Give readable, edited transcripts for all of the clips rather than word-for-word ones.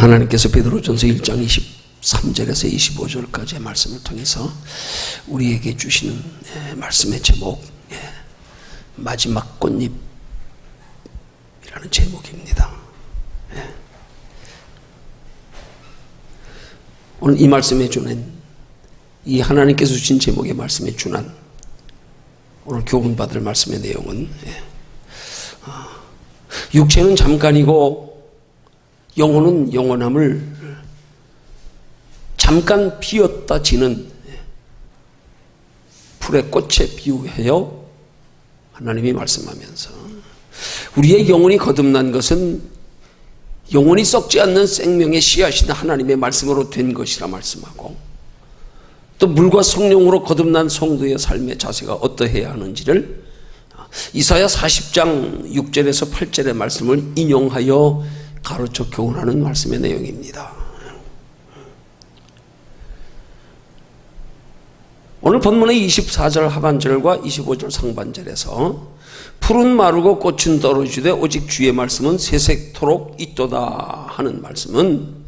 하나님께서 베드로전서 1장 23절에서 25절까지의 말씀을 통해서 우리에게 주시는 말씀의 제목, 마지막 꽃잎이라는 제목입니다. 오늘 이 말씀에 준한, 이 하나님께서 주신 제목의 말씀에 준한 오늘 교훈받을 말씀의 내용은, 육체는 잠깐이고 영혼은 영원함을 잠깐 피었다 지는 풀의 꽃에 비유하여 하나님이 말씀하면서, 우리의 영혼이 거듭난 것은 영혼이 썩지 않는 생명의 씨앗인 하나님의 말씀으로 된 것이라 말씀하고, 또 물과 성령으로 거듭난 성도의 삶의 자세가 어떠해야 하는지를 이사야 40장 6절에서 8절의 말씀을 인용하여 가르쳐 교훈하는 말씀의 내용입니다. 오늘 본문의 24절 하반절과 25절 상반절에서 풀은 마르고 꽃은 떨어지되 오직 주의 말씀은 세세토록 있도다 하는 말씀은,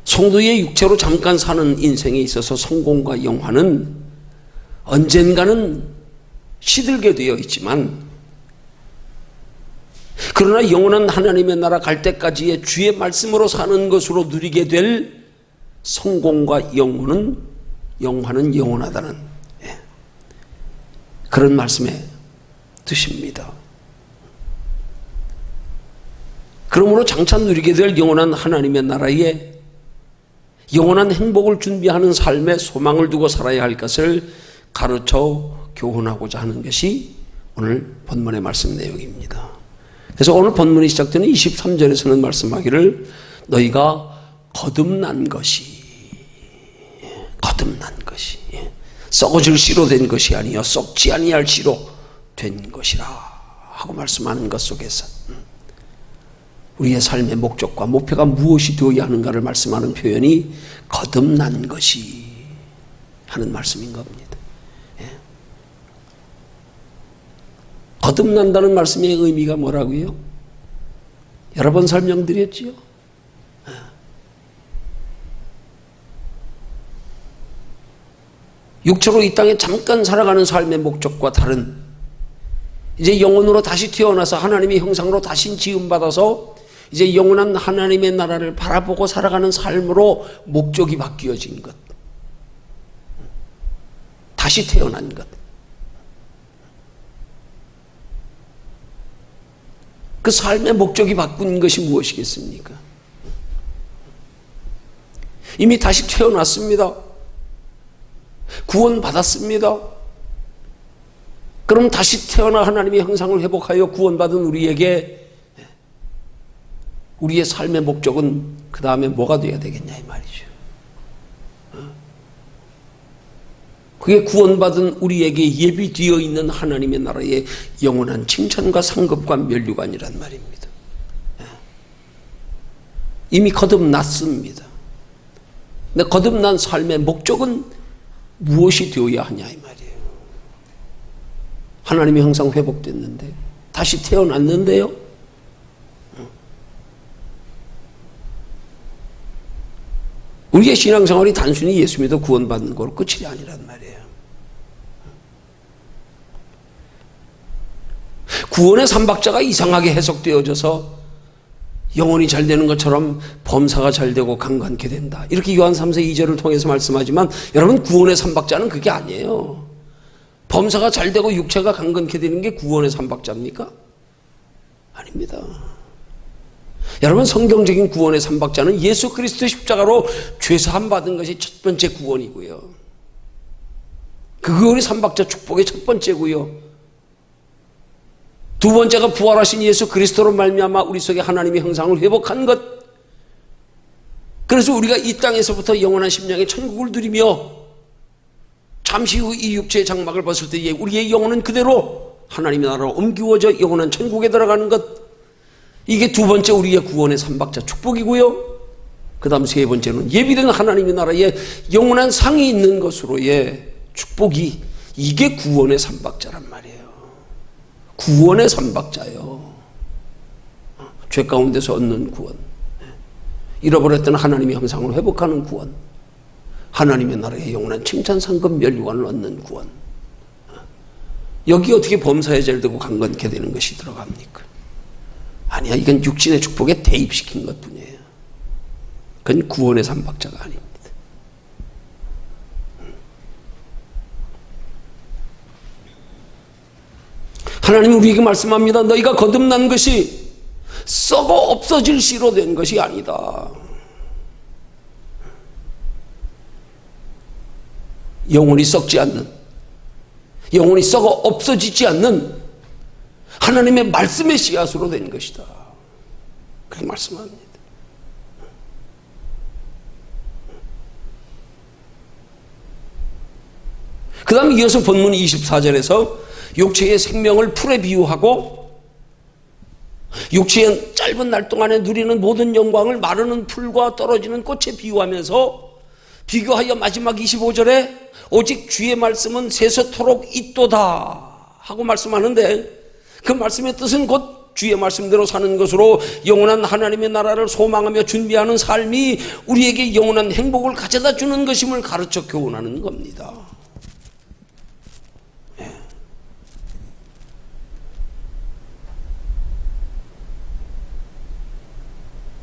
성도의 육체로 잠깐 사는 인생에 있어서 성공과 영화는 언젠가는 시들게 되어 있지만, 그러나 영원한 하나님의 나라 갈 때까지의 주의 말씀으로 사는 것으로 누리게 될 성공과 영화는 영원하다는 그런 말씀의 뜻입니다. 그러므로 장차 누리게 될 영원한 하나님의 나라에 영원한 행복을 준비하는 삶의 소망을 두고 살아야 할 것을 가르쳐 교훈하고자 하는 것이 오늘 본문의 말씀 내용입니다. 그래서 오늘 본문이 시작되는 23절에서는 말씀하기를, 너희가 거듭난 것이 썩어질 씨로 된 것이 아니요 썩지 아니할 씨로 된 것이라 하고 말씀하는 것 속에서 우리의 삶의 목적과 목표가 무엇이 되어야 하는가를 말씀하는 표현이 거듭난 것이 하는 말씀인 겁니다. 거듭난다는 말씀의 의미가 뭐라고요? 여러 번 설명드렸지요. 육체로 이 땅에 잠깐 살아가는 삶의 목적과 다른, 이제 영혼으로 다시 태어나서 하나님의 형상으로 다시 지음받아서 이제 영원한 하나님의 나라를 바라보고 살아가는 삶으로 목적이 바뀌어진 것, 다시 태어난 것, 그 삶의 목적이 바꾼 것이 무엇이겠습니까? 이미 다시 태어났습니다. 구원받았습니다. 그럼 다시 태어나 하나님의 형상을 회복하여 구원받은 우리에게 우리의 삶의 목적은 그 다음에 뭐가 되어야 되겠냐 이 말이죠. 그게 구원받은 우리에게 예비되어 있는 하나님의 나라의 영원한 칭찬과 상급과 면류관이란 말입니다. 이미 거듭났습니다. 근데 거듭난 삶의 목적은 무엇이 되어야 하냐 이 말이에요. 하나님의 형상 회복됐는데, 다시 태어났는데요, 우리의 신앙생활이 단순히 예수 믿어 구원받는 걸로 끝이 아니란 말이에요. 구원의 삼박자가 이상하게 해석되어져서 영혼이 잘 되는 것처럼 범사가 잘 되고 강건케 된다, 이렇게 요한 3서 2절을 통해서 말씀하지만, 여러분, 구원의 삼박자는 그게 아니에요. 범사가 잘 되고 육체가 강건케 되는 게 구원의 삼박자입니까? 아닙니다. 여러분, 성경적인 구원의 삼박자는 예수 그리스도 십자가로 죄사함 받은 것이 첫 번째 구원이고요, 그게 우리 삼박자 축복의 첫 번째고요, 두 번째가 부활하신 예수 그리스도로 말미암아 우리 속에 하나님의 형상을 회복한 것, 그래서 우리가 이 땅에서부터 영원한 심령의 천국을 누리며 잠시 후 이 육체의 장막을 벗을 때에 우리의 영혼은 그대로 하나님의 나라로 옮기워져 영원한 천국에 들어가는 것, 이게 두 번째 우리의 구원의 삼박자 축복이고요, 그 다음 세 번째는 예비된 하나님의 나라에 영원한 상이 있는 것으로의 축복이, 이게 구원의 삼박자란 말이에요. 구원의 삼박자요. 죄 가운데서 얻는 구원, 잃어버렸던 하나님의 형상을 회복하는 구원, 하나님의 나라의 영원한 칭찬, 상급, 멸류관을 얻는 구원. 여기 어떻게 범사의 죄를 두고 강건케 되는 것이 들어갑니까? 아니야, 이건 육신의 축복에 대입시킨 것뿐이에요. 그건 구원의 삼박자가 아닙니다. 하나님은 우리에게 말씀합니다. 너희가 거듭난 것이 썩어 없어질 씨로 된 것이 아니다. 영원히 썩지 않는, 영원히 썩어 없어지지 않는 하나님의 말씀의 씨앗으로 된 것이다. 그렇게 말씀합니다. 그 다음에 이어서 본문 24절에서 육체의 생명을 풀에 비유하고 육체의 짧은 날 동안에 누리는 모든 영광을 마르는 풀과 떨어지는 꽃에 비유하면서 비교하여 마지막 25절에 오직 주의 말씀은 세세토록 있도다 하고 말씀하는데, 그 말씀의 뜻은 곧 주의 말씀대로 사는 것으로 영원한 하나님의 나라를 소망하며 준비하는 삶이 우리에게 영원한 행복을 가져다 주는 것임을 가르쳐 교훈하는 겁니다.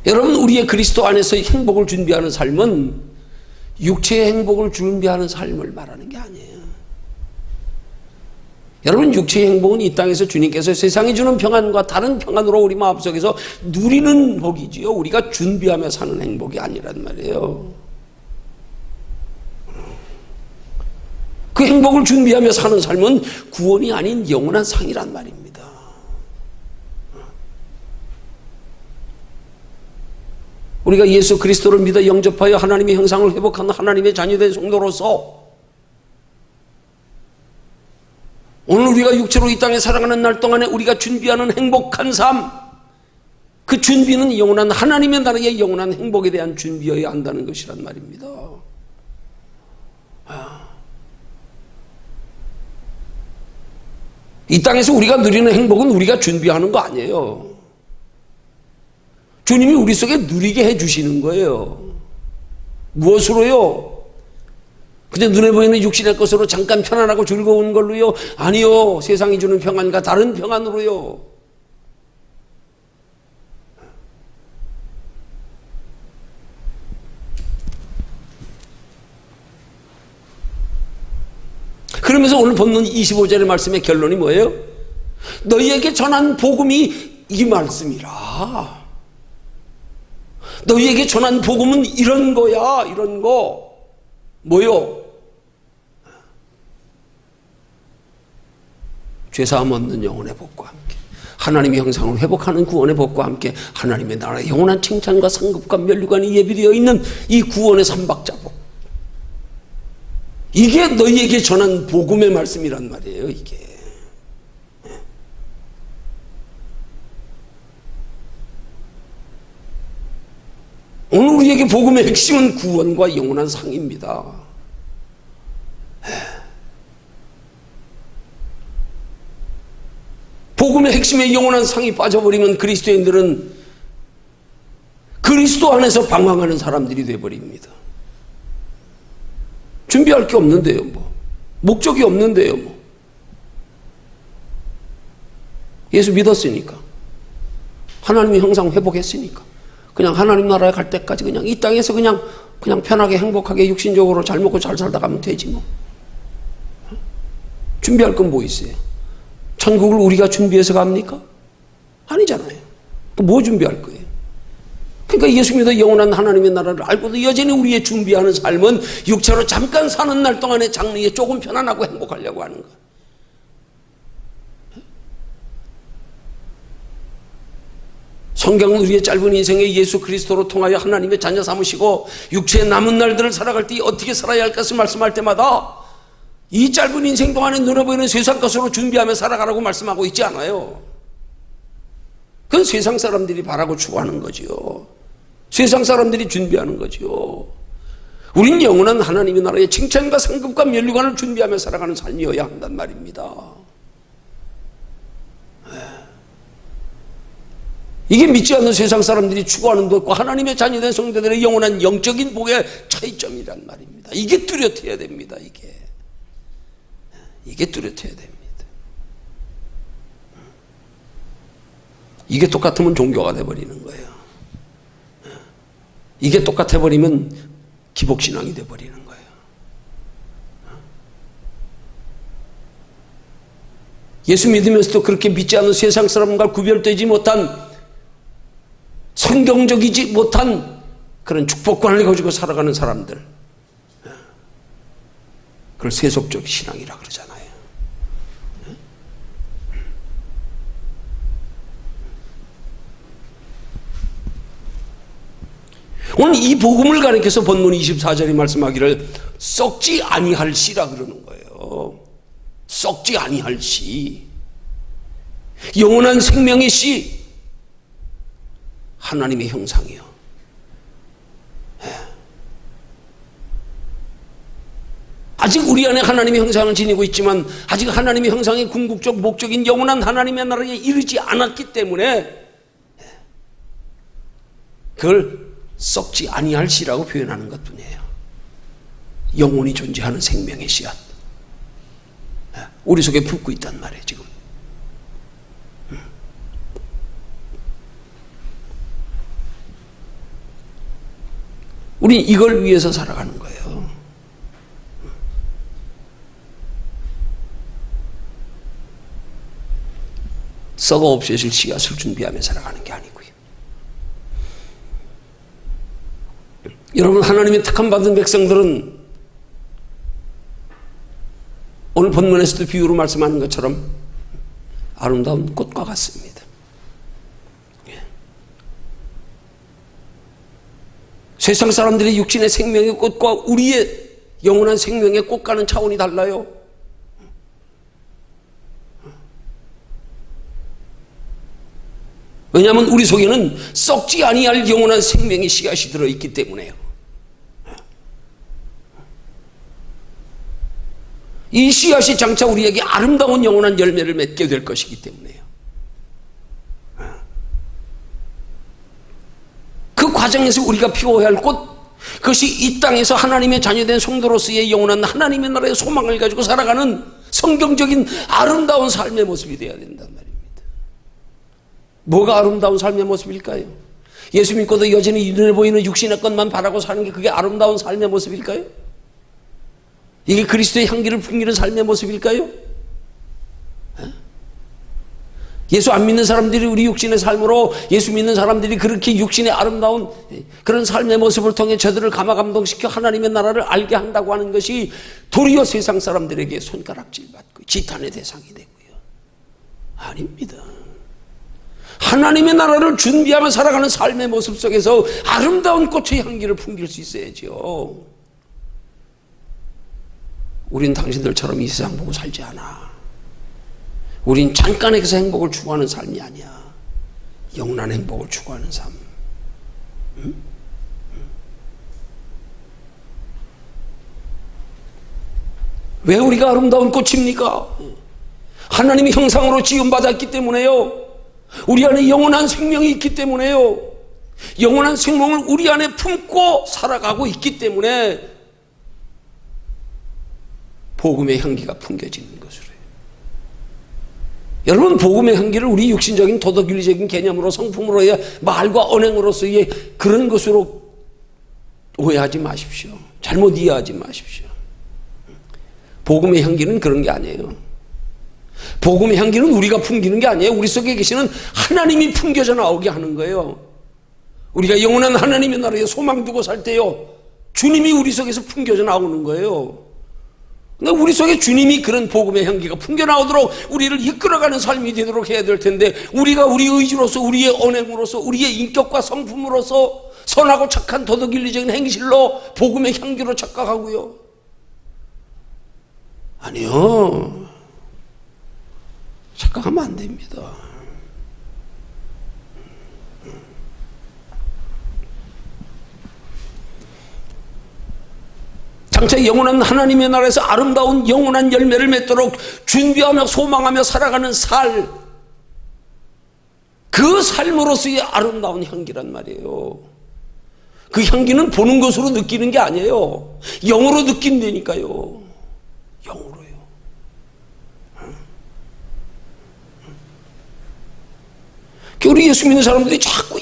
여러분, 우리의 그리스도 안에서의 행복을 준비하는 삶은 육체의 행복을 준비하는 삶을 말하는 게 아니에요. 여러분, 육체의 행복은 이 땅에서 주님께서 세상이 주는 평안과 다른 평안으로 우리 마음속에서 누리는 복이지요. 우리가 준비하며 사는 행복이 아니란 말이에요. 그 행복을 준비하며 사는 삶은 구원이 아닌 영원한 상이란 말입니다. 우리가 예수 그리스도를 믿어 영접하여 하나님의 형상을 회복한 하나님의 자녀된 성도로서 오늘 우리가 육체로 이 땅에 살아가는 날 동안에 우리가 준비하는 행복한 삶, 그 준비는 영원한 하나님의 나라의 영원한 행복에 대한 준비여야 한다는 것이란 말입니다. 이 땅에서 우리가 누리는 행복은 우리가 준비하는 거 아니에요. 주님이 우리 속에 누리게 해주시는 거예요. 무엇으로요? 그냥 눈에 보이는 육신의 것으로 잠깐 편안하고 즐거운 걸로요? 아니요. 세상이 주는 평안과 다른 평안으로요. 그러면서 오늘 본문 25절의 말씀의 결론이 뭐예요? 너희에게 전한 복음이 이 말씀이라. 너희에게 전한 복음은 이런 거야, 이런 거. 뭐요? 죄사함 얻는 영혼의 복과 함께 하나님의 형상을 회복하는 구원의 복과 함께 하나님의 나라의 영원한 칭찬과 상급과 멸류관이 예비되어 있는 이 구원의 삼박자복, 이게 너희에게 전한 복음의 말씀이란 말이에요. 이게 오늘 우리에게 복음의 핵심은 구원과 영원한 상입니다. 복음의 핵심에 영원한 상이 빠져버리면 그리스도인들은 그리스도 안에서 방황하는 사람들이 되어버립니다. 준비할 게 없는데요, 뭐. 목적이 없는데요, 뭐. 예수 믿었으니까. 하나님의 형상 회복했으니까. 그냥 하나님 나라에 갈 때까지 그냥 이 땅에서 그냥 편하게 행복하게 육신적으로 잘 먹고 잘 살다 가면 되지 뭐. 준비할 건 뭐 있어요? 천국을 우리가 준비해서 갑니까? 아니잖아요. 또 뭐 준비할 거예요? 그러니까 예수 믿어 영원한 하나님의 나라를 알고도 여전히 우리의 준비하는 삶은 육체로 잠깐 사는 날 동안의 장래에 조금 편안하고 행복하려고 하는 거예요. 성경은 우리의 짧은 인생에 예수 그리스도로 통하여 하나님의 자녀 삼으시고 육체의 남은 날들을 살아갈 때 어떻게 살아야 할 것을 말씀할 때마다 이 짧은 인생 동안에 눈에 보이는 세상 것으로 준비하며 살아가라고 말씀하고 있지 않아요. 그건 세상 사람들이 바라고 추구하는 거지요. 세상 사람들이 준비하는 거지요. 우린 영원한 하나님의 나라의 칭찬과 상급과 면류관을 준비하며 살아가는 삶이어야 한단 말입니다. 이게 믿지 않는 세상 사람들이 추구하는 것과 하나님의 자녀된 성도들의 영원한 영적인 복의 차이점이란 말입니다. 이게 뚜렷해야 됩니다. 이게 뚜렷해야 됩니다. 이게 똑같으면 종교가 돼버리는 거예요. 이게 똑같아버리면 기복신앙이 돼버리는 거예요. 예수 믿으면서도 그렇게 믿지 않는 세상 사람과 구별되지 못한, 성경적이지 못한 그런 축복관을 가지고 살아가는 사람들, 그걸 세속적 신앙이라 그러잖아요. 오늘 이 복음을 가리켜서 본문 24절에 말씀하기를 썩지 아니할 씨라 그러는 거예요. 썩지 아니할 씨, 영원한 생명의 씨, 하나님의 형상이요. 아직 우리 안에 하나님의 형상을 지니고 있지만 아직 하나님의 형상의 궁극적 목적인 영원한 하나님의 나라에 이르지 않았기 때문에 그걸 썩지 아니할 씨라고 표현하는 것뿐이에요. 영원히 존재하는 생명의 씨앗, 우리 속에 품고 있단 말이에요. 지금 우리 이걸 위해서 살아가는 거예요. 썩어 없애질 씨앗을 준비하며 살아가는 게 아니고요. 여러분, 하나님의 택함 받은 백성들은 오늘 본문에서도 비유로 말씀하는 것처럼 아름다운 꽃과 같습니다. 세상 사람들의 육신의 생명의 꽃과 우리의 영원한 생명의 꽃과는 차원이 달라요. 왜냐하면 우리 속에는 썩지 아니할 영원한 생명의 씨앗이 들어있기 때문에요. 이 씨앗이 장차 우리에게 아름다운 영원한 열매를 맺게 될 것이기 때문에요. 그 과정에서 우리가 피워야 할 꽃, 그것이 이 땅에서 하나님의 자녀된 성도로서의 영원한 하나님의 나라의 소망을 가지고 살아가는 성경적인 아름다운 삶의 모습이 되어야 된단 말입니다. 뭐가 아름다운 삶의 모습일까요? 예수 믿고도 여전히 눈에 보이는 육신의 것만 바라고 사는 게 그게 아름다운 삶의 모습일까요? 이게 그리스도의 향기를 풍기는 삶의 모습일까요? 예수 안 믿는 사람들이 우리 육신의 삶으로, 예수 믿는 사람들이 그렇게 육신의 아름다운 그런 삶의 모습을 통해 저들을 감화감동시켜 하나님의 나라를 알게 한다고 하는 것이 도리어 세상 사람들에게 손가락질 받고 지탄의 대상이 되고요. 아닙니다. 하나님의 나라를 준비하며 살아가는 삶의 모습 속에서 아름다운 꽃의 향기를 풍길 수 있어야죠. 우린 당신들처럼 이 세상 보고 살지 않아. 우린 잠깐에서 행복을 추구하는 삶이 아니야. 영원한 행복을 추구하는 삶. 응? 왜 우리가 아름다운 꽃입니까? 하나님의 형상으로 지음받았기 때문에요. 우리 안에 영원한 생명이 있기 때문에요. 영원한 생명을 우리 안에 품고 살아가고 있기 때문에 복음의 향기가 풍겨지는 것으로요. 여러분, 복음의 향기를 우리 육신적인 도덕윤리적인 개념으로, 성품으로의 말과 언행으로서의 그런 것으로 오해하지 마십시오. 잘못 이해하지 마십시오. 복음의 향기는 그런 게 아니에요. 복음의 향기는 우리가 풍기는 게 아니에요. 우리 속에 계시는 하나님이 풍겨져 나오게 하는 거예요. 우리가 영원한 하나님의 나라에 소망 두고 살 때요, 주님이 우리 속에서 풍겨져 나오는 거예요. 근데 우리 속에 주님이 그런 복음의 향기가 풍겨나오도록 우리를 이끌어가는 삶이 되도록 해야 될 텐데, 우리가 우리 의지로서, 우리의 언행으로서, 우리의 인격과 성품으로서 선하고 착한 도덕윤리적인 행실로 복음의 향기로 착각하고요. 아니요, 착각하면 안 됩니다. 장차 영원한 하나님의 나라에서 아름다운 영원한 열매를 맺도록 준비하며 소망하며 살아가는 살, 그 삶으로서의 아름다운 향기란 말이에요. 그 향기는 보는 것으로 느끼는 게 아니에요. 영으로 느낀다니까요. 영으로요. 우리 예수 믿는 사람들이 자꾸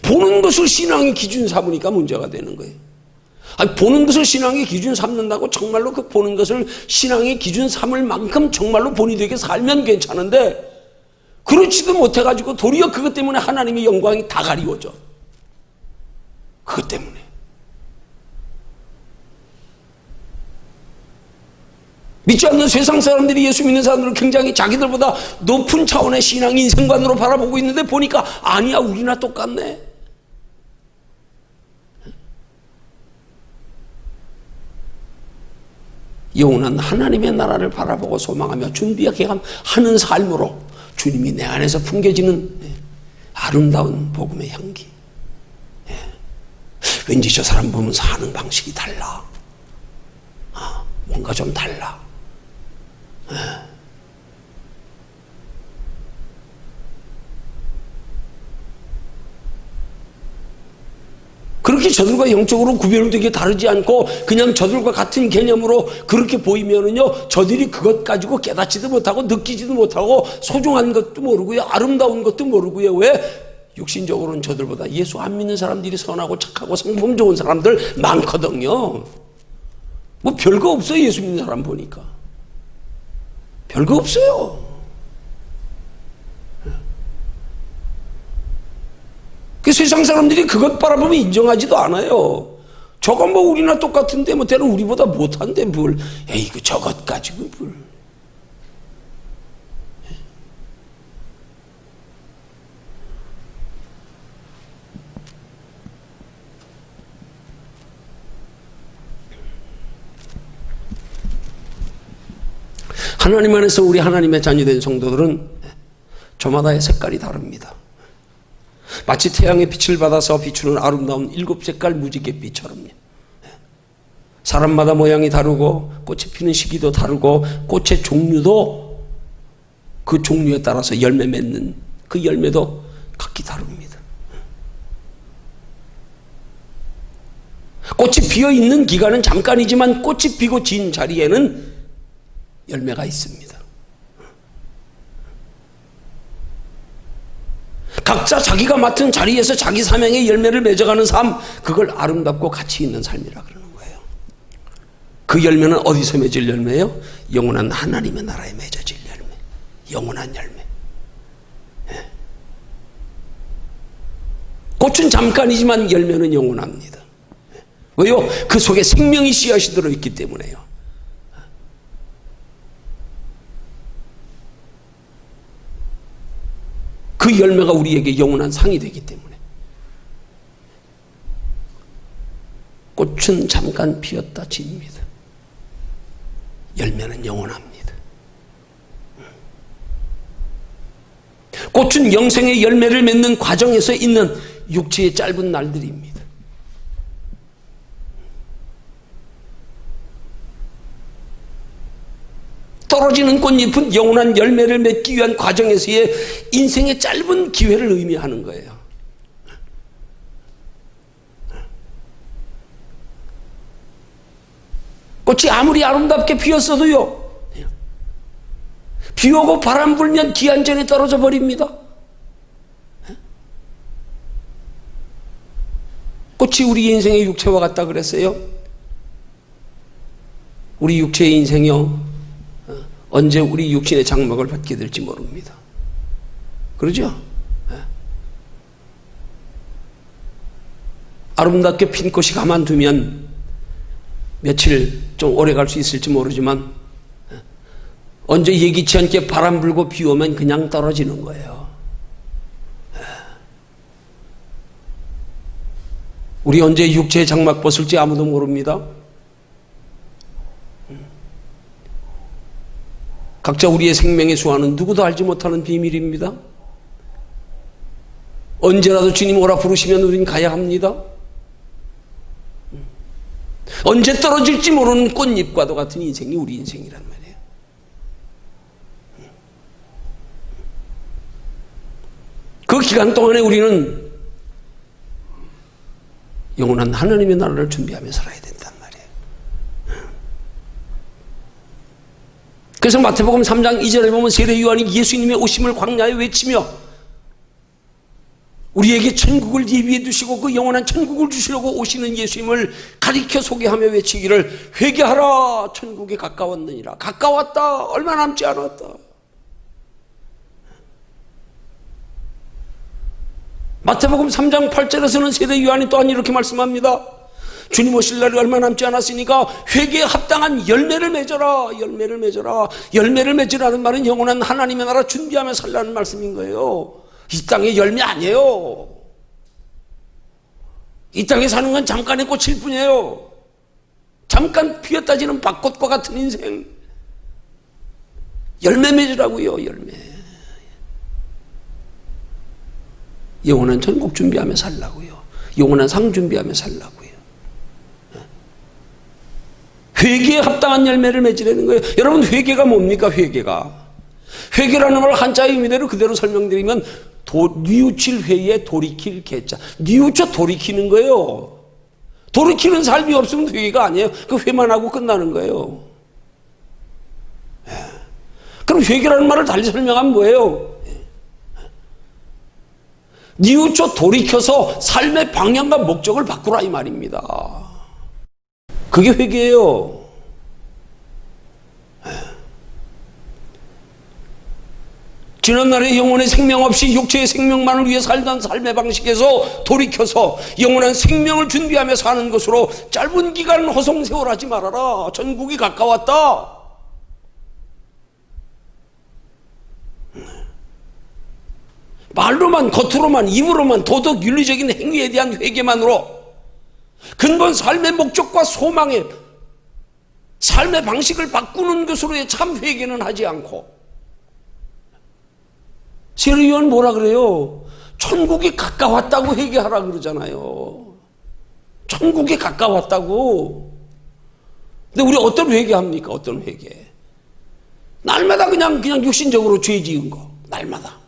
보는 것을 신앙의 기준 삼으니까 문제가 되는 거예요. 아니, 보는 것을 신앙의 기준 삼는다고 정말로 그 보는 것을 신앙의 기준 삼을 만큼 정말로 본이 되게 살면 괜찮은데, 그렇지도 못해가지고 도리어 그것 때문에 하나님의 영광이 다 가리워져. 그것 때문에. 믿지 않는 세상 사람들이 예수 믿는 사람들을 굉장히 자기들보다 높은 차원의 신앙 인생관으로 바라보고 있는데, 보니까 아니야, 우리나 똑같네. 영원한 하나님의 나라를 바라보고 소망하며 준비하는 삶으로 주님이 내 안에서 풍겨지는 아름다운 복음의 향기. 왠지 저 사람 보면서 하는 방식이 달라. 뭔가 좀 달라. 그렇게 저들과 영적으로 구별되게 다르지 않고 그냥 저들과 같은 개념으로 그렇게 보이면은요, 저들이 그것 가지고 깨닫지도 못하고 느끼지도 못하고 소중한 것도 모르고요, 아름다운 것도 모르고요. 왜? 육신적으로는 저들보다 예수 안 믿는 사람들이 선하고 착하고 성품 좋은 사람들 많거든요. 뭐 별거 없어요. 예수 믿는 사람 보니까 별거 없어요. 그 세상 사람들이 그것 바라보면 인정하지도 않아요. 저건 뭐 우리나 똑같은데, 뭐 때는 우리보다 못한데 뭘, 에이 그 저것 가지고 뭘. 하나님 안에서 우리 하나님의 자녀된 성도들은 저마다의 색깔이 다릅니다. 마치 태양의 빛을 받아서 비추는 아름다운 7색깔 무지갯빛처럼요. 사람마다 모양이 다르고 꽃이 피는 시기도 다르고 꽃의 종류도 그 종류에 따라서 열매 맺는 그 열매도 각기 다릅니다. 꽃이 피어있는 기간은 잠깐이지만 꽃이 피고 진 자리에는 열매가 있습니다. 각자 자기가 맡은 자리에서 자기 사명의 열매를 맺어가는 삶, 그걸 아름답고 가치 있는 삶이라 그러는 거예요. 그 열매는 어디서 맺을 열매예요? 영원한 하나님의 나라에 맺어질 열매, 영원한 열매. 꽃은 잠깐이지만 열매는 영원합니다. 왜요? 그 속에 생명의 씨앗이 들어있기 때문에요. 그 열매가 우리에게 영원한 상이 되기 때문에. 꽃은 잠깐 피었다 집니다. 열매는 영원합니다. 꽃은 영생의 열매를 맺는 과정에서 있는 육체의 짧은 날들입니다. 떨어지는 꽃잎은 영원한 열매를 맺기 위한 과정에서의 인생의 짧은 기회를 의미하는 거예요. 꽃이 아무리 아름답게 피었어도요, 비 오고 바람 불면 기한전에 떨어져 버립니다. 꽃이 우리 인생의 육체와 같다 그랬어요. 우리 육체의 인생이요, 언제 우리 육신의 장막을 받게 될지 모릅니다. 그러죠? 아름답게 핀 꽃이 가만두면 며칠 좀 오래 갈 수 있을지 모르지만, 언제 예기치 않게 바람 불고 비 오면 그냥 떨어지는 거예요. 우리 언제 육체의 장막 벗을지 아무도 모릅니다. 각자 우리의 생명의 수완은 누구도 알지 못하는 비밀입니다. 언제라도 주님 오라 부르시면 우린 가야 합니다. 언제 떨어질지 모르는 꽃잎과도 같은 인생이 우리 인생이란 말이에요. 그 기간 동안에 우리는 영원한 하나님의 나라를 준비하며 살아야 된단 말이에요. 그래서 마태복음 3장 2절에 보면 세례 요한이 예수님의 오심을 광야에 외치며 우리에게 천국을 예비해 두시고 그 영원한 천국을 주시려고 오시는 예수님을 가리켜 소개하며 외치기를 회개하라 천국이 가까웠느니라. 가까웠다. 얼마 남지 않았다. 마태복음 3장 8절에서는 세례 요한이 또한 이렇게 말씀합니다. 주님 오실 날이 얼마 남지 않았으니까 회개에 합당한 열매를 맺어라. 열매를 맺어라. 열매를 맺으라는 말은 영원한 하나님의 나라 준비하며 살라는 말씀인 거예요. 이 땅의 열매 아니에요. 이 땅에 사는 건 잠깐의 꽃일 뿐이에요. 잠깐 피었다 지는 밭꽃과 같은 인생. 열매 맺으라고요. 열매. 영원한 천국 준비하며 살라고요. 영원한 상 준비하며 살라고요. 회개에 합당한 열매를 맺으라는 거예요. 여러분 회개가 뭡니까? 회개라는 걸 한자의 의미대로 그대로 설명드리면 뉘우칠 회에 돌이킬 개자. 뉘우쳐 돌이키는 거예요. 돌이키는 삶이 없으면 회개가 아니에요. 그 회만 하고 끝나는 거예요. 그럼 회개라는 말을 달리 설명하면 뭐예요? 뉘우쳐 돌이켜서 삶의 방향과 목적을 바꾸라 이 말입니다. 그게 회개예요. 지난날에 영혼의 생명 없이 육체의 생명만을 위해 살던 삶의 방식에서 돌이켜서 영원한 생명을 준비하며 사는 것으로 짧은 기간 허송세월하지 말아라. 천국이 가까웠다. 말로만, 겉으로만, 입으로만 도덕 윤리적인 행위에 대한 회개만으로 근본 삶의 목적과 소망의 삶의 방식을 바꾸는 것으로의 참 회개는 하지 않고 세례 요한 뭐라 그래요? 천국이 가까웠다고 회개하라 그러잖아요. 천국이 가까웠다고. 근데 우리 어떤 회개합니까? 어떤 회개? 날마다 그냥 육신적으로 죄 지은 거. 날마다.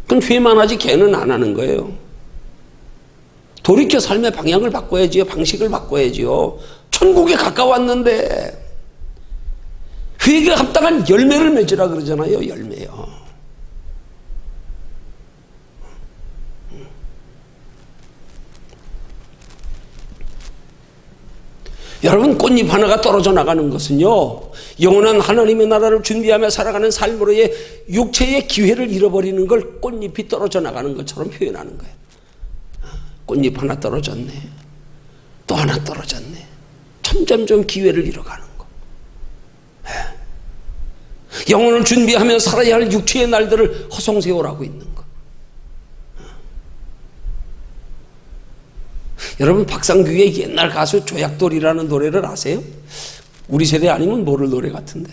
그건 죄만 하지 개는 안 하는 거예요. 돌이켜 삶의 방향을 바꿔야지요. 방식을 바꿔야지요. 천국에 가까웠는데 회개에 합당한 열매를 맺으라 그러잖아요. 열매요. 여러분 꽃잎 하나가 떨어져 나가는 것은요 영원한 하나님의 나라를 준비하며 살아가는 삶으로의 육체의 기회를 잃어버리는 걸 꽃잎이 떨어져 나가는 것처럼 표현하는 거예요. 꽃잎 하나 떨어졌네. 또 하나 떨어졌네. 점점점 기회를 잃어가는 거. 영혼을 준비하며 살아야 할 육체의 날들을 허송세월하고 있는 거. 여러분 박상규의 옛날 가수 조약돌이라는 노래를 아세요? 우리 세대 아니면 모를 노래 같은데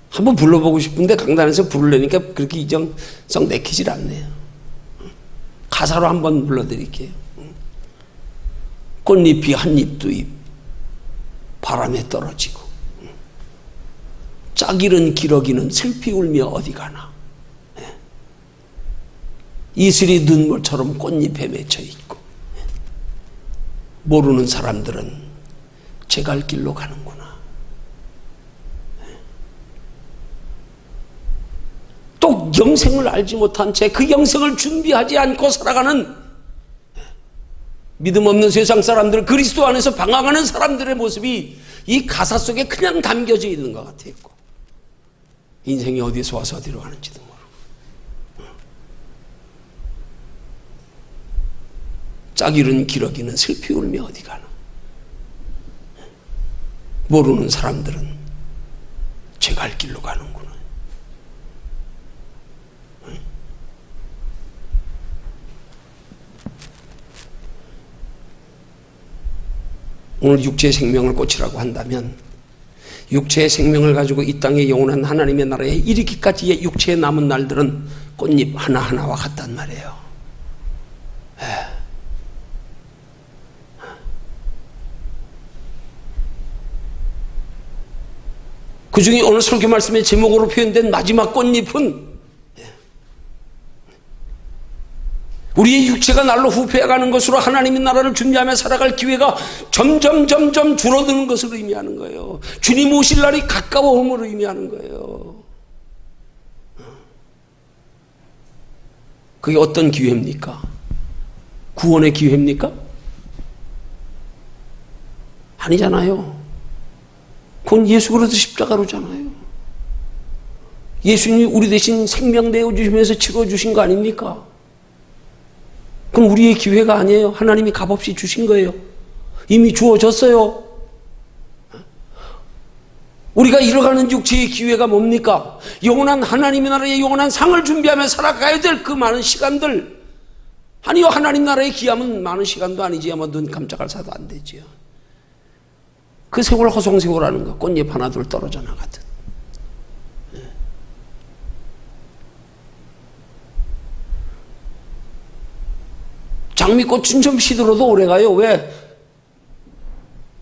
한번 불러보고 싶은데 강단에서 부르려니까 그렇게 이정성 내키질 않네요. 가사로 한번 불러드릴게요. 꽃잎이 한 잎 두 잎 바람에 떨어지고 짝 잃은 기러기는 슬피 울며 어디 가나 이슬이 눈물처럼 꽃잎에 맺혀 있고 모르는 사람들은 제 갈 길로 가는구나. 또 영생을 알지 못한 채 그 영생을 준비하지 않고 살아가는 믿음 없는 세상 사람들, 그리스도 안에서 방황하는 사람들의 모습이 이 가사 속에 그냥 담겨져 있는 것 같아요. 인생이 어디에서 와서 어디로 가는지도 모르고 짝 잃은 기러기는 슬피 울며 어디 가나. 모르는 사람들은 제 갈 길로 가는구나. 오늘 육체의 생명을 꽂히라고 한다면 육체의 생명을 가지고 이 땅의 영원한 하나님의 나라에 이르기까지의 육체에 남은 날들은 꽃잎 하나하나와 같단 말이에요. 그 중에 오늘 설교 말씀의 제목으로 표현된 마지막 꽃잎은 우리의 육체가 날로 후퇴해가는 것으로 하나님의 나라를 준비하며 살아갈 기회가 점점 줄어드는 것을 의미하는 거예요. 주님 오실 날이 가까워옴을 의미하는 거예요. 그게 어떤 기회입니까? 구원의 기회입니까? 아니잖아요. 그건 예수 그리스도 십자가로잖아요. 예수님이 우리 대신 생명 내어주시면서 치러주신 거 아닙니까? 그럼 우리의 기회가 아니에요. 하나님이 값없이 주신 거예요. 이미 주어졌어요. 우리가 잃어가는 육체의 기회가 뭡니까? 영원한 하나님의 나라의 영원한 상을 준비하며 살아가야 될 그 많은 시간들. 아니요, 하나님 나라의 기함은 많은 시간도 아니지. 아마 눈 깜짝할 사도 안 되지요. 그 세월 허송세월하는 거, 꽃잎 하나 둘 떨어져 나가듯. 장미꽃은 좀 시들어도 오래가요. 왜?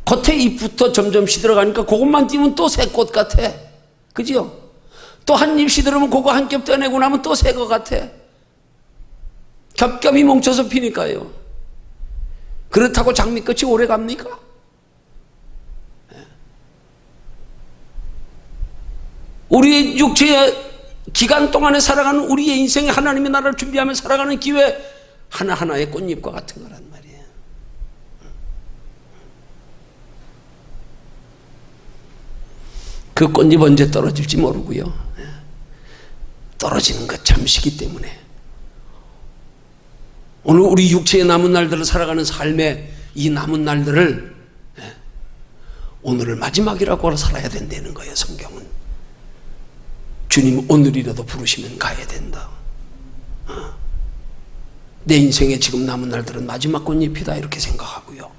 겉에 잎부터 점점 시들어가니까 그것만 띄면 또 새 꽃 같아. 그죠? 또 한 잎 시들으면 그거 한 겹 떼내고 나면 또 새 것 같아. 겹겹이 뭉쳐서 피니까요. 그렇다고 장미꽃이 오래 갑니까? 우리의 육체의 기간 동안에 살아가는 우리의 인생에 하나님의 나라를 준비하며 살아가는 기회, 하나하나의 꽃잎과 같은 거란 말이에요. 그 꽃잎 언제 떨어질지 모르고요. 떨어지는 것 잠시기 때문에 오늘 우리 육체의 남은 날들을 살아가는 삶의 이 남은 날들을 오늘을 마지막이라고 살아야 된다는 거예요. 성경은 주님 오늘이라도 부르시면 가야 된다. 내 인생에 지금 남은 날들은 마지막 꽃잎이다 이렇게 생각하고요.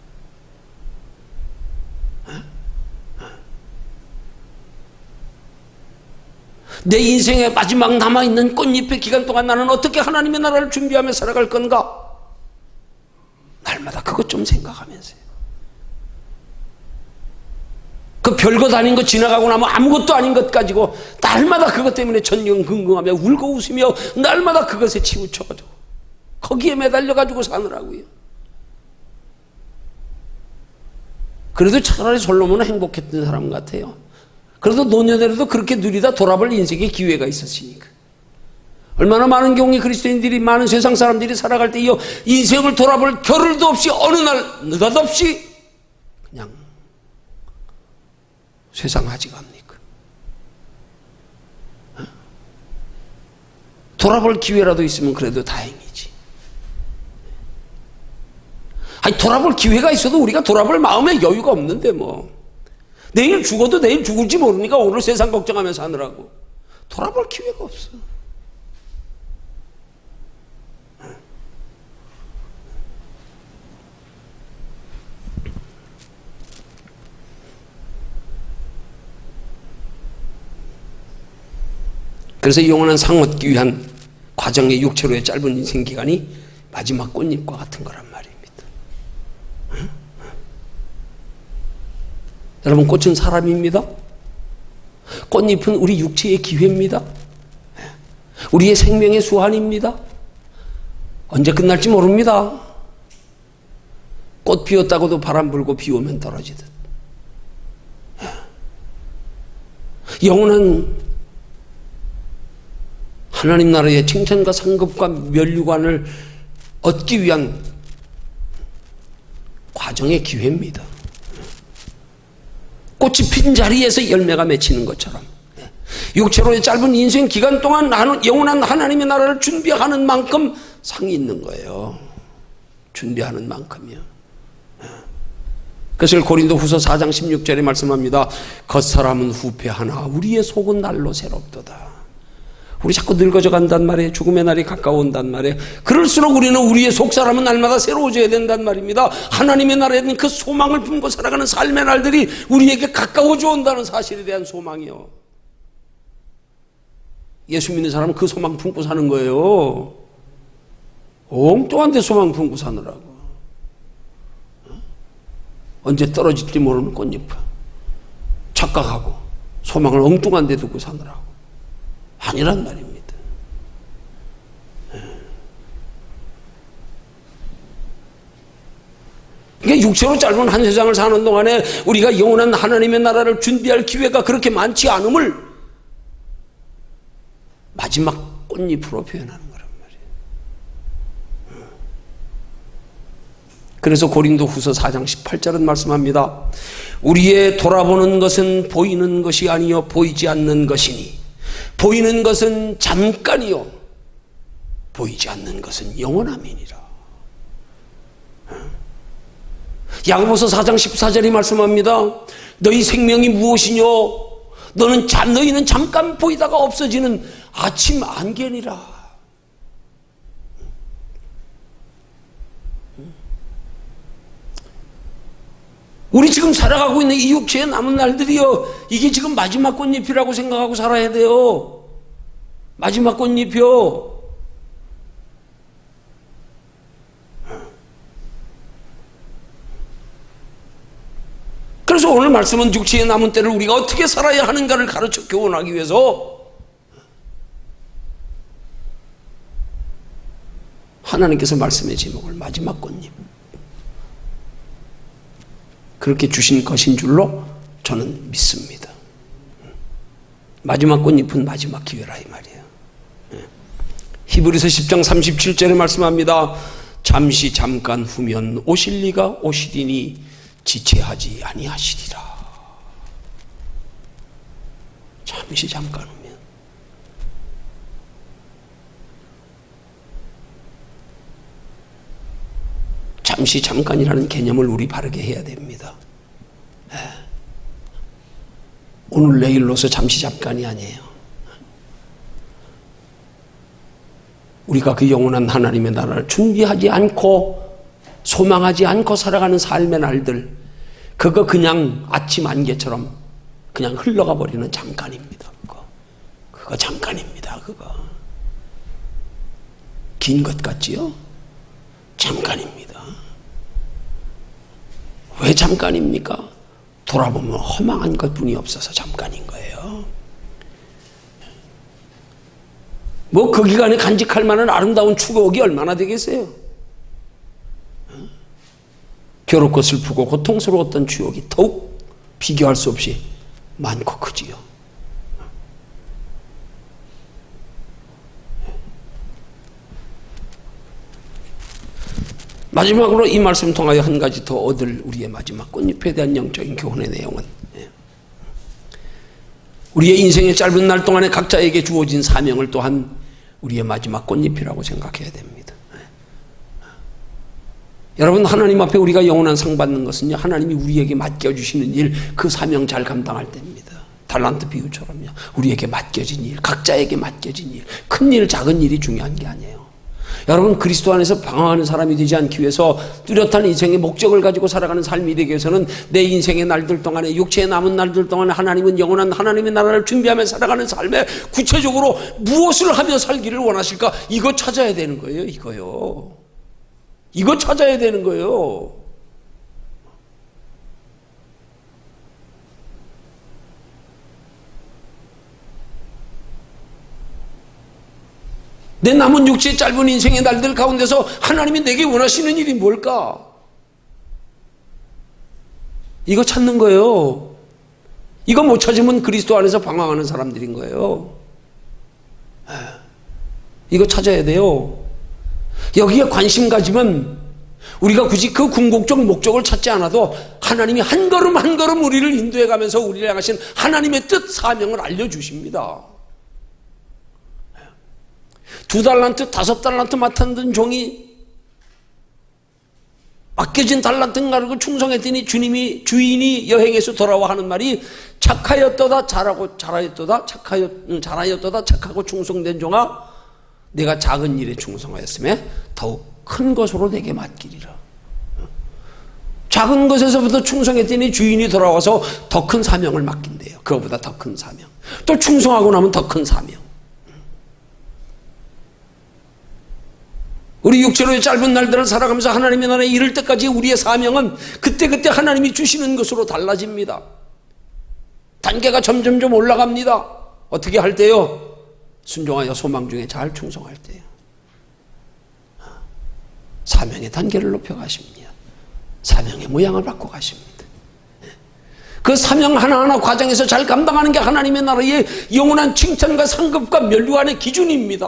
내 인생에 마지막 남아있는 꽃잎의 기간 동안 나는 어떻게 하나님의 나라를 준비하며 살아갈 건가? 날마다 그것 좀 생각하면서요. 그 별것 아닌 거 지나가고 나면 아무것도 아닌 것 가지고 날마다 그것 때문에 전전긍긍하며 울고 웃으며 날마다 그것에 치우쳐가지고 거기에 매달려가지고 사느라고요. 그래도 차라리 솔로몬은 행복했던 사람 같아요. 그래도 노년에라도 그렇게 누리다 돌아볼 인생의 기회가 있었으니까. 얼마나 많은 경우에 그리스도인들이, 많은 세상 사람들이 살아갈 때 이 인생을 돌아볼 겨를도 없이 어느 날 느닷없이 그냥 세상 하지 갑니까? 돌아볼 기회라도 있으면 그래도 다행이지. 아니, 돌아볼 기회가 있어도 우리가 돌아볼 마음의 여유가 없는데 뭐. 내일 죽어도 내일 죽을지 모르니까 오늘 세상 걱정하면서 하느라고. 돌아볼 기회가 없어. 그래서 영원한 상 얻기 위한 과정의 육체로의 짧은 인생 기간이 마지막 꽃잎과 같은 거란 말입니다. 여러분, 꽃은 사람입니다. 꽃잎은 우리 육체의 기회입니다. 우리의 생명의 수환입니다. 언제 끝날지 모릅니다. 꽃 피웠다고도 바람 불고 비 오면 떨어지듯. 영원한 하나님 나라의 칭찬과 상급과 면류관을 얻기 위한 과정의 기회입니다. 꽃이 핀 자리에서 열매가 맺히는 것처럼 육체로의 짧은 인생 기간 동안 영원한 하나님의 나라를 준비하는 만큼 상이 있는 거예요. 준비하는 만큼이요. 그것을 고린도후서 4장 16절에 말씀합니다. 겉사람은 후패하나 우리의 속은 날로 새롭도다. 우리 자꾸 늙어져 간단 말이에요. 죽음의 날이 가까워온단 말이에요. 그럴수록 우리는 우리의 속사람은 날마다 새로워져야 된단 말입니다. 하나님의 나라에 있는 그 소망을 품고 살아가는 삶의 날들이 우리에게 가까워져 온다는 사실에 대한 소망이요. 예수 믿는 사람은 그 소망 품고 사는 거예요. 엉뚱한 데 소망 품고 사느라고. 언제 떨어질지 모르는 꽃잎 착각하고 소망을 엉뚱한 데 두고 사느라고. 아니란 말입니다. 그러니까 육체로 짧은 한 세상을 사는 동안에 우리가 영원한 하나님의 나라를 준비할 기회가 그렇게 많지 않음을 마지막 꽃잎으로 표현하는 거란 말이에요. 그래서 고린도후서 4장 18절은 말씀합니다. 우리의 돌아보는 것은 보이는 것이 아니요 보이지 않는 것이니 보이는 것은 잠깐이요 보이지 않는 것은 영원함이니라. 야고보서 4장 14절이 말씀합니다. 너희 생명이 무엇이뇨? 너희는 잠깐 보이다가 없어지는 아침 안개니라. 우리 지금 살아가고 있는 이 육체의 남은 날들이요, 이게 지금 마지막 꽃잎이라고 생각하고 살아야 돼요. 마지막 꽃잎이요. 그래서 오늘 말씀은 육체의 남은 때를 우리가 어떻게 살아야 하는가를 가르쳐 교훈하기 위해서 하나님께서 말씀의 제목을 마지막 꽃잎 그렇게 주신 것인 줄로 저는 믿습니다. 마지막 꽃잎은 마지막 기회라 이 말이에요. 히브리서 10장 37절에 말씀합니다. 잠시 잠깐 후면 오실 리가 오시리니 지체하지 아니하시리라. 잠시 잠깐 후면. 잠시 잠깐이라는 개념을 우리 바르게 해야 됩니다. 오늘 내일로서 잠시 잠깐이 아니에요. 우리가 그 영원한 하나님의 나라를 준비하지 않고 소망하지 않고 살아가는 삶의 날들, 그거 그냥 아침 안개처럼 그냥 흘러가 버리는 잠깐입니다. 그거 잠깐입니다. 그거 긴 것 같지요? 잠깐입니다. 왜 잠깐입니까? 돌아보면 허망한 것뿐이 없어서 잠깐인 거예요. 뭐 그 기간에 간직할 만한 아름다운 추억이 얼마나 되겠어요? 괴롭고 슬프고 고통스러웠던 추억이 더욱 비교할 수 없이 많고 크지요. 마지막으로 이 말씀 통하여 한 가지 더 얻을 우리의 마지막 꽃잎에 대한 영적인 교훈의 내용은, 우리의 인생의 짧은 날 동안에 각자에게 주어진 사명을 또한 우리의 마지막 꽃잎이라고 생각해야 됩니다. 여러분, 하나님 앞에 우리가 영원한 상 받는 것은요, 하나님이 우리에게 맡겨주시는 일, 그 사명 잘 감당할 때입니다. 달란트 비유처럼요, 우리에게 맡겨진 일, 각자에게 맡겨진 일, 큰 일, 작은 일이 중요한 게 아니에요. 여러분, 그리스도 안에서 방황하는 사람이 되지 않기 위해서 뚜렷한 인생의 목적을 가지고 살아가는 삶이 되기 위해서는 내 인생의 날들 동안에, 육체의 남은 날들 동안에 하나님은 영원한 하나님의 나라를 준비하며 살아가는 삶에 구체적으로 무엇을 하며 살기를 원하실까? 이거 찾아야 되는 거예요. 이거 찾아야 되는 거예요. 내 남은 육체의 짧은 인생의 날들 가운데서 하나님이 내게 원하시는 일이 뭘까? 이거 찾는 거예요. 이거 못 찾으면 그리스도 안에서 방황하는 사람들인 거예요. 이거 찾아야 돼요. 여기에 관심 가지면 우리가 굳이 그 궁극적 목적을 찾지 않아도 하나님이 한 걸음 한 걸음 우리를 인도해 가면서 우리를 향하신 하나님의 뜻, 사명을 알려주십니다. 2달란트, 5달란트 맡았던 종이 맡겨진 달란트 가지고 충성했더니 주인이 여행에서 돌아와 하는 말이, 착하였도다 착하고 충성된 종아, 내가 작은 일에 충성하였음에 더욱 큰 것으로 내게 맡기리라. 작은 것에서부터 충성했더니 주인이 돌아와서 더 큰 사명을 맡긴대요. 그거보다 더 큰 사명. 또 충성하고 나면 더 큰 사명. 우리 육체로의 짧은 날들을 살아가면서 하나님의 나라에 이를 때까지 우리의 사명은 그때그때 하나님이 주시는 것으로 달라집니다. 단계가 점점점 올라갑니다. 어떻게 할 때요? 순종하여 소망 중에 잘 충성할 때요. 사명의 단계를 높여가십니다. 사명의 모양을 바꿔가십니다. 그 사명 하나하나 과정에서 잘 감당하는 게 하나님의 나라의 영원한 칭찬과 상급과 면류관의 기준입니다.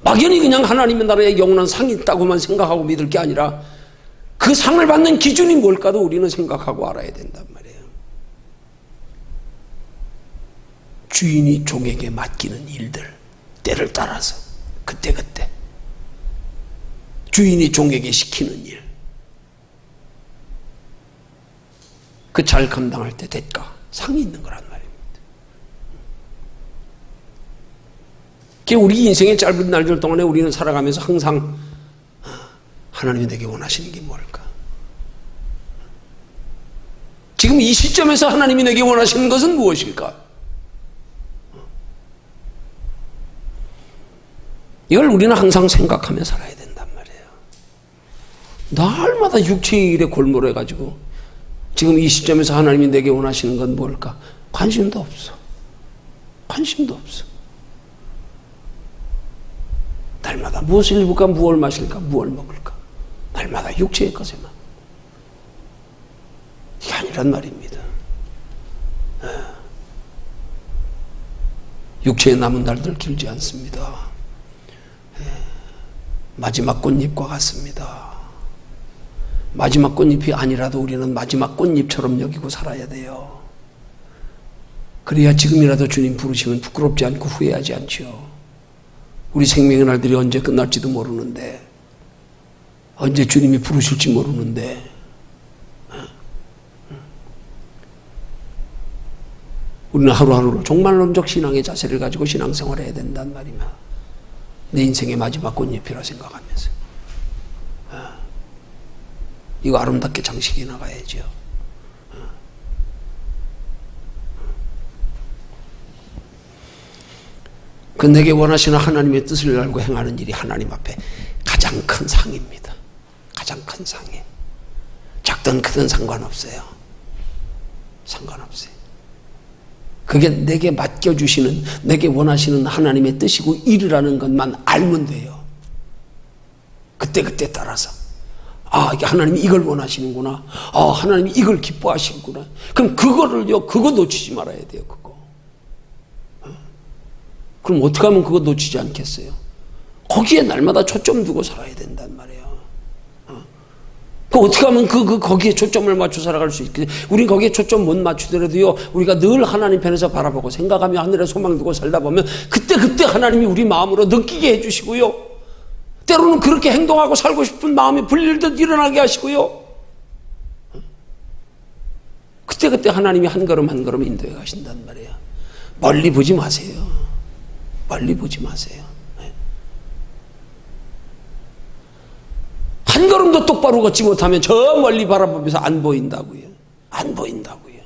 막연히 그냥 하나님의 나라에 영원한 상이 있다고만 생각하고 믿을 게 아니라 그 상을 받는 기준이 뭘까도 우리는 생각하고 알아야 된단 말이에요. 주인이 종에게 맡기는 일들, 때를 따라서 그때그때 주인이 종에게 시키는 일, 그 잘 감당할 때 대가, 상이 있는 거란 말입니다. 우리 인생의 짧은 날들 동안에 우리는 살아가면서 항상 하나님이 내게 원하시는 게 뭘까? 지금 이 시점에서 하나님이 내게 원하시는 것은 무엇일까? 이걸 우리는 항상 생각하며 살아야 된단 말이에요. 날마다 육체의 일에 골몰해가지고 지금 이 시점에서 하나님이 내게 원하시는 건 뭘까? 관심도 없어. 관심도 없어. 날마다 무엇을 입을까? 무엇을 마실까? 무엇을 먹을까? 날마다 육체의 것에만. 이게 아니란 말입니다. 육체의 남은 날들 길지 않습니다. 마지막 꽃잎과 같습니다. 마지막 꽃잎이 아니라도 우리는 마지막 꽃잎처럼 여기고 살아야 돼요. 그래야 지금이라도 주님 부르시면 부끄럽지 않고 후회하지 않죠. 우리 생명의 날들이 언제 끝날지도 모르는데, 언제 주님이 부르실지 모르는데, 우리는 하루하루로 종말론적 신앙의 자세를 가지고 신앙생활을 해야 된단 말이야. 내 인생의 마지막 꽃잎이라 생각하면서 이거 아름답게 장식해 나가야죠. 그 내게 원하시는 하나님의 뜻을 알고 행하는 일이 하나님 앞에 가장 큰 상입니다. 가장 큰 상이에요. 작든 크든 상관없어요. 상관없어요. 그게 내게 맡겨주시는, 내게 원하시는 하나님의 뜻이고 일이라는 것만 알면 돼요. 그때그때 따라서. 아, 이게 하나님이 이걸 원하시는구나. 아, 하나님이 이걸 기뻐하시는구나. 그럼 그거를요, 그거 놓치지 말아야 돼요, 그거. 그럼 어떻게 하면 그거 놓치지 않겠어요? 거기에 날마다 초점 두고 살아야 된단 말이에요. 어떻게 하면 거기에 초점을 맞춰 살아갈 수 있겠어요? 우린 거기에 초점 못 맞추더라도요, 우리가 늘 하나님 편에서 바라보고 생각하며 하늘에 소망 두고 살다 보면 그때 하나님이 우리 마음으로 느끼게 해주시고요, 때로는 그렇게 행동하고 살고 싶은 마음이 불릴듯 일어나게 하시고요, 그때 하나님이 한 걸음 한 걸음 인도해 가신단 말이에요. 멀리 보지 마세요. 멀리 보지 마세요. 한 걸음도 똑바로 걷지 못하면 저 멀리 바라보면서 안 보인다고요. 안 보인다고요.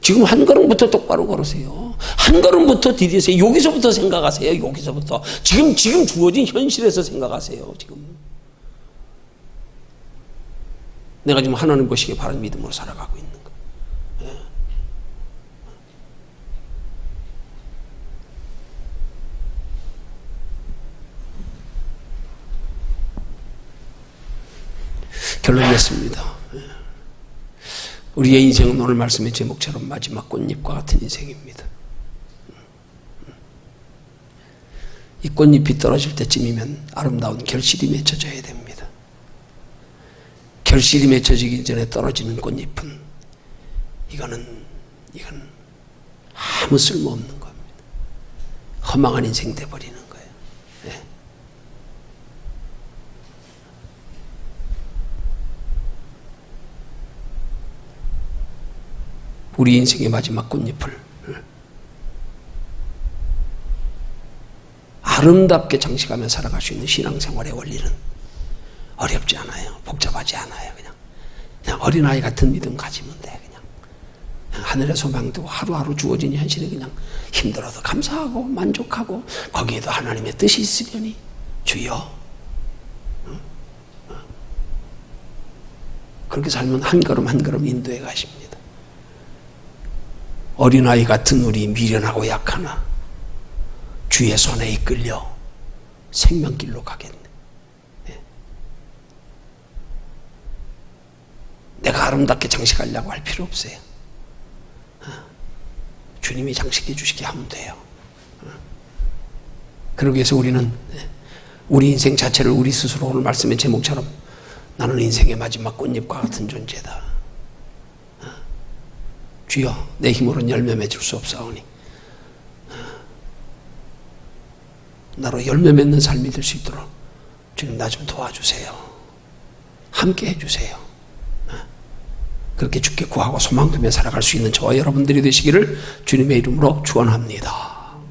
지금 한 걸음부터 똑바로 걸으세요. 한 걸음부터 디디세요. 여기서부터 생각하세요. 여기서부터. 지금 주어진 현실에서 생각하세요. 지금. 내가 지금 하나님 보시기에 바른 믿음으로 살아가고 있는 거예요. 결론 냈습니다. 우리의 인생은 오늘 말씀의 제목처럼 마지막 꽃잎과 같은 인생입니다. 이 꽃잎이 떨어질 때쯤이면 아름다운 결실이 맺혀져야 됩니다. 결실이 맺혀지기 전에 떨어지는 꽃잎은 이건 아무 쓸모없는 겁니다. 허망한 인생 돼버리는 거예요. 네. 우리 인생의 마지막 꽃잎을 아름답게 장식하며 살아갈 수 있는 신앙생활의 원리는 어렵지 않아요. 복잡하지 않아요. 그냥 어린아이 같은 믿음 가지면 돼. 그냥 하늘의 소망 두고 하루하루 주어진 현실에 그냥 힘들어도 감사하고 만족하고 거기에도 하나님의 뜻이 있으려니 주여 그렇게 살면 한 걸음 한 걸음 인도해 가십니다. 어린아이 같은 우리 미련하고 약하나 주의 손에 이끌려 생명길로 가겠네. 내가 아름답게 장식하려고 할 필요 없어요. 주님이 장식해 주시게 하면 돼요. 그러기 위해서 우리는 우리 인생 자체를 우리 스스로 오늘 말씀의 제목처럼 나는 인생의 마지막 꽃잎과 같은 존재다. 주여 내 힘으로는 열매 맺을 수 없사오니 나로 열매 맺는 삶이 될 수 있도록 주님 나 좀 도와주세요. 함께 해주세요. 그렇게 주께 구하고 소망 두며 살아갈 수 있는 저와 여러분들이 되시기를 주님의 이름으로 축원합니다.